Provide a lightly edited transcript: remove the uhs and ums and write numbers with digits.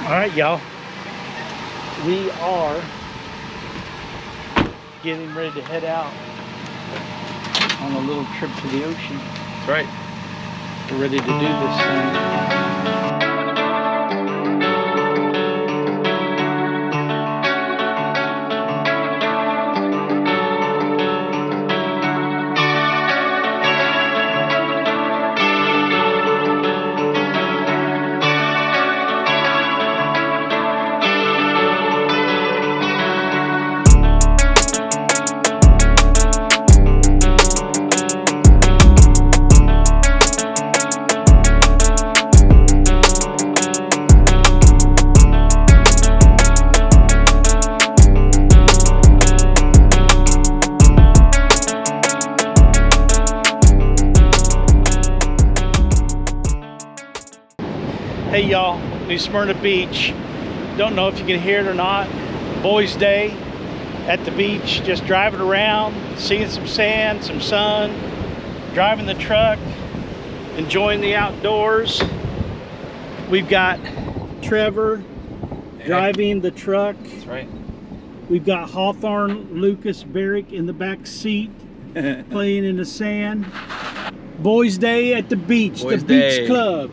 All right, y'all. We are getting ready to head out on a little trip to the ocean. That's right. We're ready to do this thing. Hey y'all, New Smyrna Beach. Don't know if you can hear it or not. Boys' Day at the beach, just driving around, seeing some sand, some sun, driving the truck, enjoying the outdoors. We've got Trevor driving the truck. That's right. We've got Hawthorne, Lucas, Barrick in the back seat playing in the sand. Boys' Day at the beach, Boys' the beach Day. club.